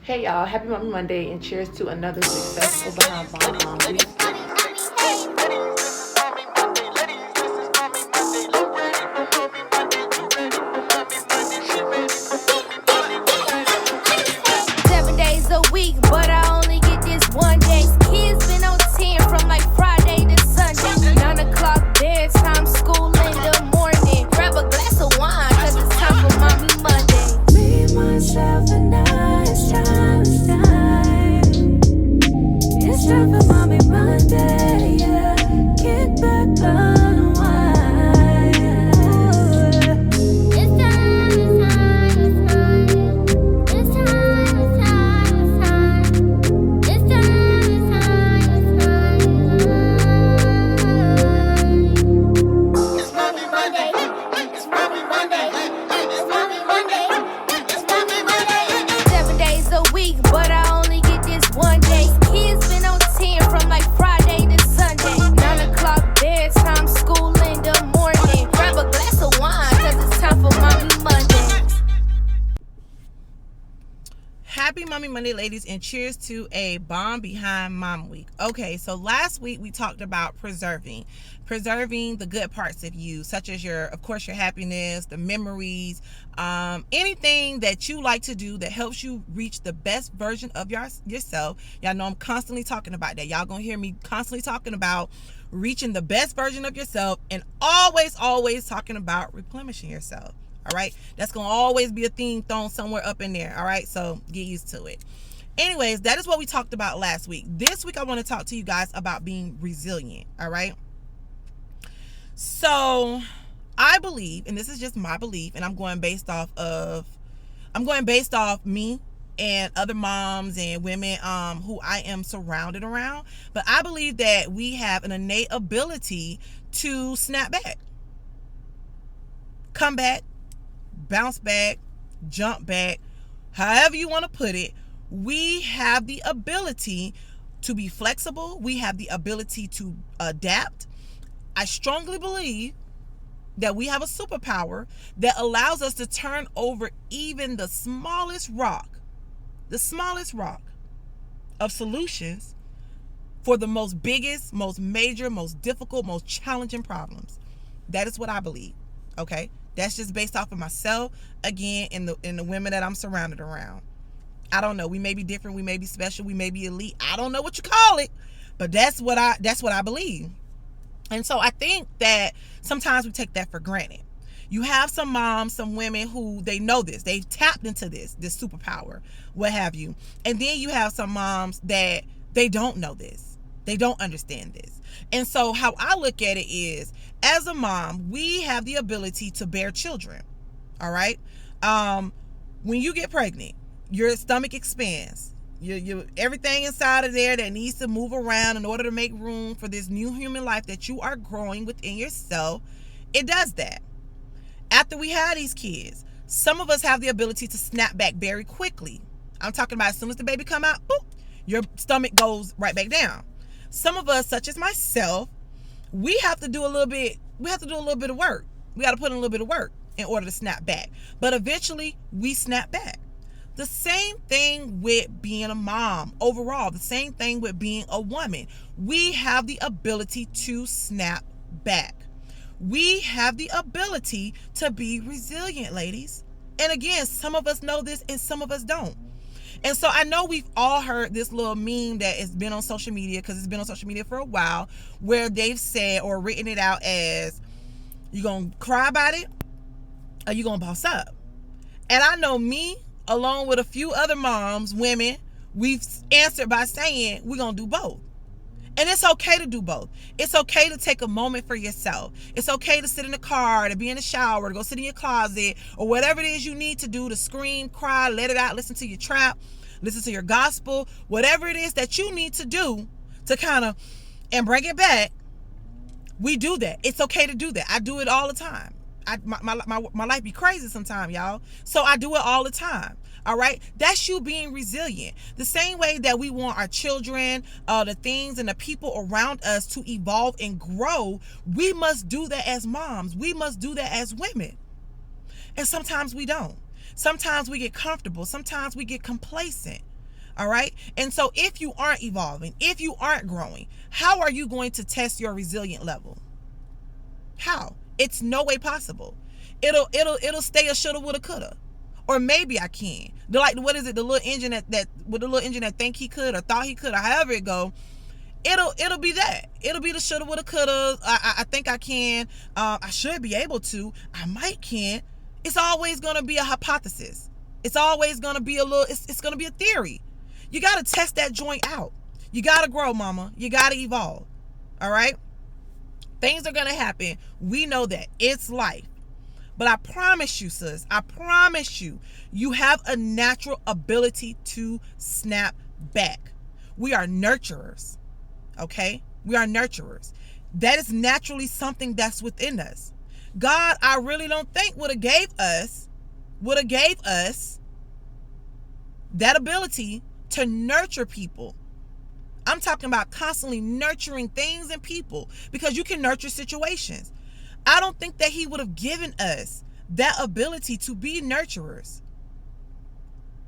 Hey y'all, happy Mommy Monday and cheers to another successful Behind Mom week. Seven days a week, but I only get this one day. Kids been on 10 from like Friday to Sunday. 9 o'clock bedtime, school in the morning. Grab a glass of wine, cause it's time for Mommy Monday. Me, myself, and I, it's time, it's time. It's time for Mommy Monday, yeah. Get back unwind. It's time, it's time, it's time. It's time, it's time, it's time. It's time, it's time, it's time. It's Mommy Monday. It's Mommy Monday. It's Mommy Monday. It's Mommy Monday. 7 days a week, but I only get this one day. Kids been on 10 from like Friday to Sunday. 9 o'clock bedtime, school in the morning. Grab a glass of wine, cause it's time for Mommy Monday. Happy Mommy Monday, ladies, and cheers to a bomb behind Mom Week. Okay, so last week we talked about preserving the good parts of you, such as your happiness, the memories, anything that you like to do that helps you reach the best version of yourself. Y'all know I'm constantly talking about that. Y'all gonna hear me constantly talking about reaching the best version of yourself, and always talking about replenishing yourself. All right, that's gonna always be a theme thrown somewhere up in there. All right, so get used to it. Anyways, that is what we talked about last week. This week I want to talk to you guys about being resilient. All right, so I believe, and this is just my belief, and I'm going based off me and other moms and women who I am surrounded around. But I believe that we have an innate ability to snap back, come back, bounce back, jump back, however you want to put it. We have the ability to be flexible. We have the ability to adapt. I strongly believe that we have a superpower that allows us to turn over even the smallest rock of solutions for the most biggest, most major, most difficult, most challenging problems. That is what I believe. Okay, that's just based off of myself, again, in the women that I'm surrounded around. I don't know. We may be different. We may be special. We may be elite. I don't know what you call it, but that's what I believe. And so I think that sometimes we take that for granted. You have some moms, some women who they know this. They've tapped into this superpower, what have you. And then you have some moms that they don't know this. They don't understand this. And so how I look at it is, as a mom, we have the ability to bear children. All right. When you get pregnant, your stomach expands. Your everything inside of there that needs to move around in order to make room for this new human life that you are growing within yourself, it does that. After we have these kids, some of us have the ability to snap back very quickly. I'm talking about as soon as the baby come out, boop, your stomach goes right back down. Some of us, such as myself, we have to do a little bit of work. We got to put in a little bit of work in order to snap back. But eventually we snap back. The same thing with being a mom overall, the same thing with being a woman. We have the ability to snap back. We have the ability to be resilient, ladies. And again, some of us know this and some of us don't. And so I know we've all heard this little meme that has been on social media, because it's been on social media for a while, where they've said or written it out as, you gonna cry about it or you gonna boss up. And I know me, along with a few other moms, women, we've answered by saying we're gonna do both. And it's okay to do both. It's okay to take a moment for yourself. It's okay to sit in the car, to be in the shower, to go sit in your closet, or whatever it is you need to do, to scream, cry, let it out, listen to your trap, listen to your gospel, whatever it is that you need to do to kind of, and bring it back. We do that. It's okay to do that. I do it all the time. My life be crazy sometimes, y'all. So I do it all the time. All right. That's you being resilient. The same way that we want our children, the things and the people around us to evolve and grow, we must do that as moms. We must do that as women. And sometimes we don't. Sometimes we get comfortable. Sometimes we get complacent. All right. And so if you aren't evolving, if you aren't growing, how are you going to test your resilient level? How? It's no way possible. It'll stay a shoulda, woulda, coulda. Or maybe I can. Like, what is it? The little engine that think he could or thought he could, or however it go. It'll be that. It'll be the shoulda, woulda, coulda. I think I can. I should be able to. I might can. It's always gonna be a hypothesis. It's always gonna be it's gonna be a theory. You gotta test that joint out. You gotta grow, mama. You gotta evolve. All right? Things are gonna happen. We know that. It's life. But I promise you, sis, I promise you, you have a natural ability to snap back. We are nurturers. Okay? We are nurturers. That is naturally something that's within us. God, I really don't think would have gave us that ability to nurture people. I'm talking about constantly nurturing things and people, because you can nurture situations. I don't think that he would have given us that ability to be nurturers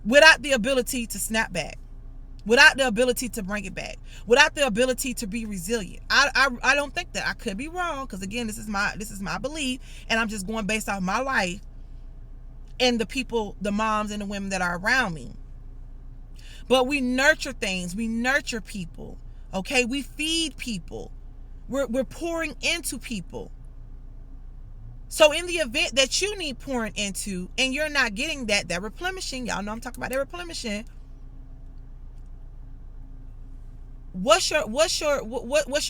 without the ability to snap back, without the ability to bring it back, without the ability to be resilient. I don't think that. I could be wrong, because again, this is my belief, and I'm just going based off my life and the people, the moms and the women that are around me. But we nurture things. We nurture people. Okay? We feed people. We're pouring into people. So in the event that you need pouring into and you're not getting that replenishing, y'all know I'm talking about that replenishing. What's your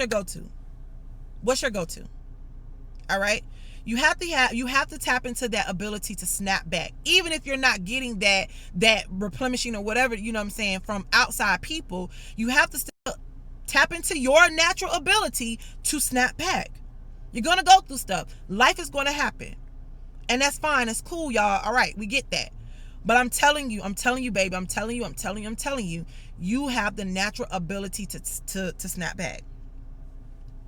go-to? What's your go-to? All right? You have to tap into that ability to snap back. Even if you're not getting that replenishing or whatever, you know what I'm saying, from outside people, you have to still tap into your natural ability to snap back. You're going to go through stuff. Life is going to happen. And that's fine. It's cool, y'all. All right, we get that. But I'm telling you, baby, I'm telling you, you have the natural ability to snap back.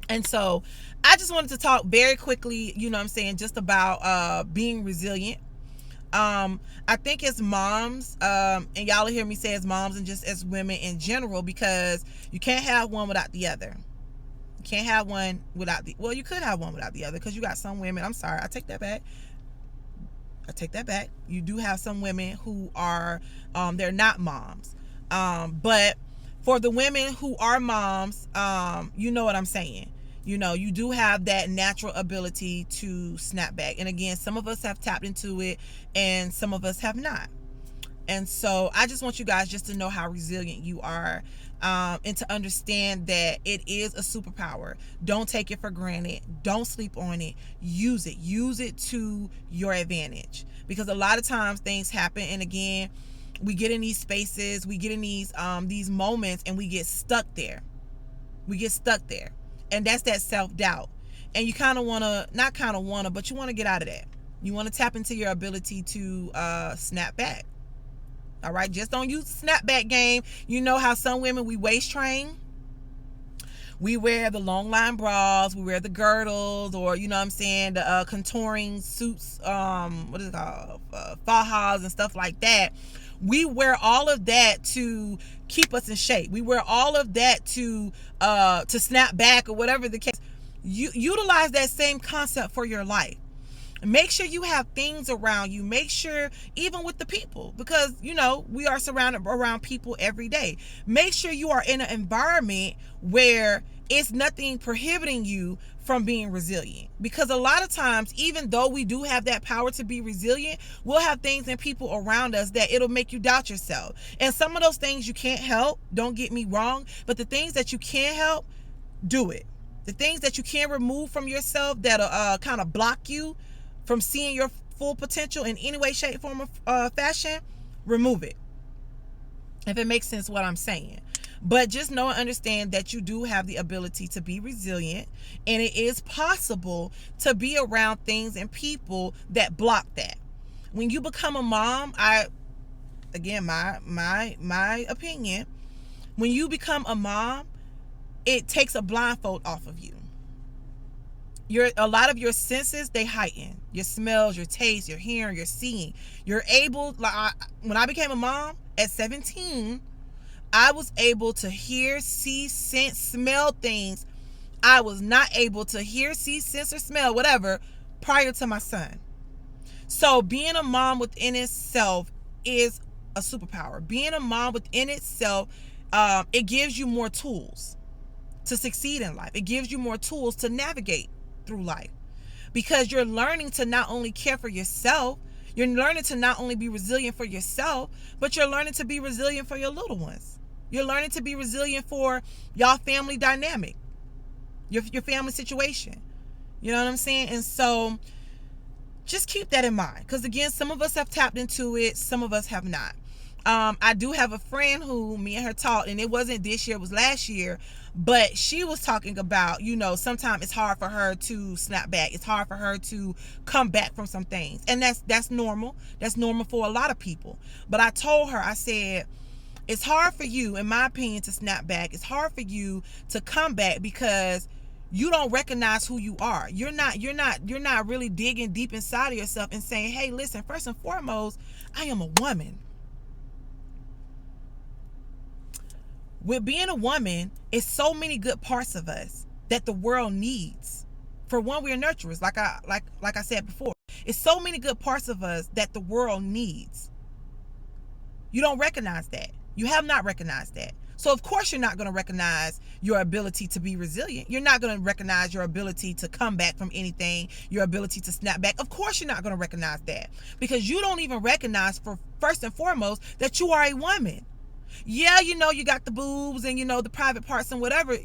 And so I just wanted to talk very quickly, you know what I'm saying, just about being resilient. I think as moms, and y'all will hear me say as moms and just as women in general, because you can't have one without the other. You can't have one without well, you could have one without the other, because you got some women, I'm sorry, I take that back. You do have some women who are, they're not moms. But for the women who are moms, you know what I'm saying. You know, you do have that natural ability to snap back. And again, some of us have tapped into it and some of us have not. And so I just want you guys just to know how resilient you are, and to understand that it is a superpower. Don't take it for granted. Don't sleep on it. Use it to your advantage, because a lot of times things happen, and again, we get in these spaces, we get in these moments, and we get stuck there. And that's that self-doubt. And you but you want to get out of that. You want to tap into your ability to snap back. All right? Just don't use the Snapback Game. You know how some women, we waist train. We wear the long line bras, we wear the girdles, or, you know what I'm saying, the contouring suits, what is it called? Fajas and stuff like that. We wear all of that to keep us in shape. We wear all of that to snap back, or whatever the case. You utilize that same concept for your life. Make sure you have things around you. Make sure, even with the people, because, you know, we are surrounded around people every day. Make sure you are in an environment where it's nothing prohibiting you from being resilient. Because a lot of times, even though we do have that power to be resilient, we'll have things and people around us that it'll make you doubt yourself. And some of those things you can't help, don't get me wrong, but the things that you can help, do it. The things that you can remove from yourself that'll kind of block you from seeing your full potential in any way, shape, form, or fashion, remove it. If it makes sense what I'm saying. But just know and understand that you do have the ability to be resilient, and it is possible to be around things and people that block that. When you become a mom, my opinion, when you become a mom, it takes a blindfold off of you. A lot of your senses, they heighten. Your smells, your taste, your hearing, your seeing. You're able, when I became a mom at 17, I was able to hear, see, sense, smell things I was not able to hear, see, sense, or smell, whatever, prior to my son. So being a mom within itself is a superpower. Being a mom within itself, it gives you more tools to succeed in life. It gives you more tools to navigate through life, because you're learning to not only care for yourself, you're learning to not only be resilient for yourself, but you're learning to be resilient for your little ones. You're learning to be resilient for y'all family dynamic, your family situation. You know what I'm saying? And so just keep that in mind, because again, some of us have tapped into it, some of us have not. I do have a friend who me and her talked, and it wasn't this year, it was last year, but she was talking about, sometimes it's hard for her to snap back. It's hard for her to come back from some things. And that's normal. That's normal for a lot of people. But I told her, I said, it's hard for you, in my opinion, to snap back. It's hard for you to come back because you don't recognize who you are. You're not really digging deep inside of yourself and saying, hey, listen, first and foremost, I am a woman. With being a woman, it's so many good parts of us that the world needs. For one, we're nurturers, like I said before. It's so many good parts of us that the world needs. You don't recognize that. You have not recognized that. So of course you're not going to recognize your ability to be resilient. You're not going to recognize your ability to come back from anything, your ability to snap back. Of course you're not going to recognize that, because you don't even recognize, for first and foremost, that you are a woman. Yeah, you got the boobs and the private parts and whatever,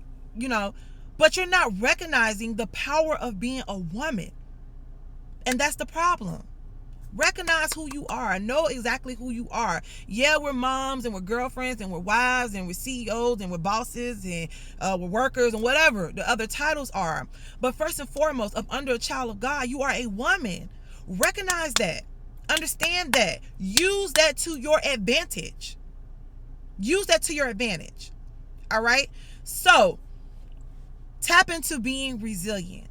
but you're not recognizing the power of being a woman. And that's the problem. Recognize who you are. Know exactly who you are. Yeah, we're moms and we're girlfriends and we're wives and we're CEOs and we're bosses and we're workers and whatever the other titles are. But first and foremost, under a child of God, you are a woman. Recognize that. Understand that. Use that to your advantage. Use that to your advantage. All right? So, tap into being resilient.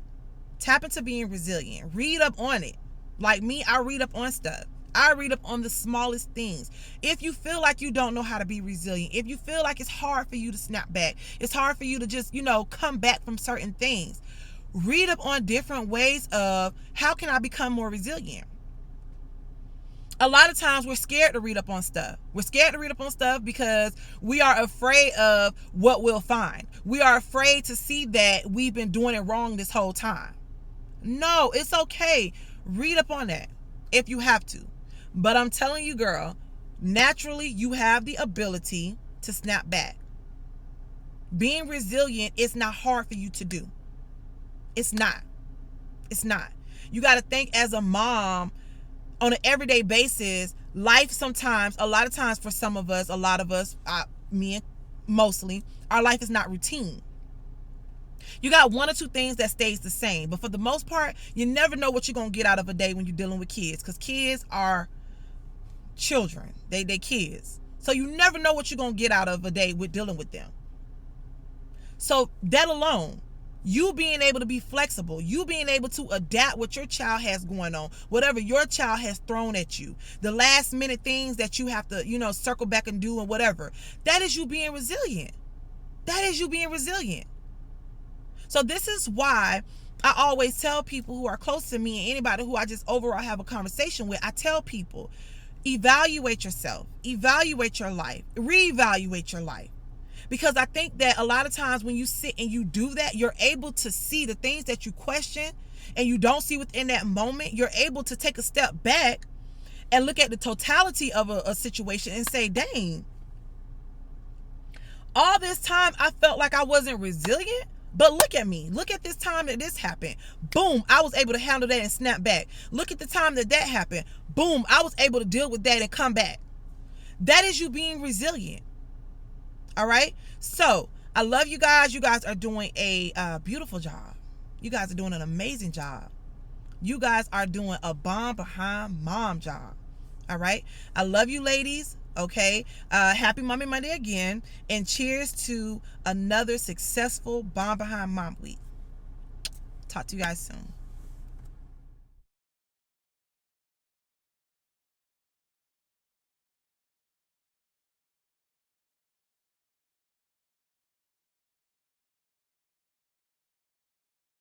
Tap into being resilient. Read up on it. Like me, I read up on stuff. I read up on the smallest things. If you feel like you don't know how to be resilient, if you feel like it's hard for you to snap back, it's hard for you to just, come back from certain things, read up on different ways of how can I become more resilient. A lot of times we're scared to read up on stuff. We're scared to read up on stuff because we are afraid of what we'll find. We are afraid to see that we've been doing it wrong this whole time. No, it's okay. Read up on that if you have to. But I'm telling you, girl, naturally you have the ability to snap back. Being resilient is not hard for you to do. It's not. It's not. You got to think, as a mom, on an everyday basis, life sometimes, a lot of times for some of us, a lot of us, me mostly, our life is not routine. You got one or two things that stays the same, but for the most part, you never know what you're going to get out of a day when you're dealing with kids, because kids are children. They kids. So you never know what you're going to get out of a day with dealing with them. So that alone, you being able to be flexible, you being able to adapt what your child has going on, whatever your child has thrown at you, the last minute things that you have to, circle back and do and whatever, that is you being resilient. That is you being resilient. So this is why I always tell people who are close to me and anybody who I just overall have a conversation with, I tell people, evaluate yourself, evaluate your life, reevaluate your life. Because I think that a lot of times when you sit and you do that, you're able to see the things that you question and you don't see within that moment. You're able to take a step back and look at the totality of a situation and say, dang, all this time I felt like I wasn't resilient, but look at me. Look at this time that this happened. Boom, I was able to handle that and snap back. Look at the time that happened. Boom, I was able to deal with that and come back. That is you being resilient. All right. So I love you guys. You guys are doing a beautiful job. You guys are doing an amazing job. You guys are doing a bomb behind mom job. All right. I love you, ladies. Okay. Happy Mommy Monday again. And cheers to another successful bomb behind mom week. Talk to you guys soon.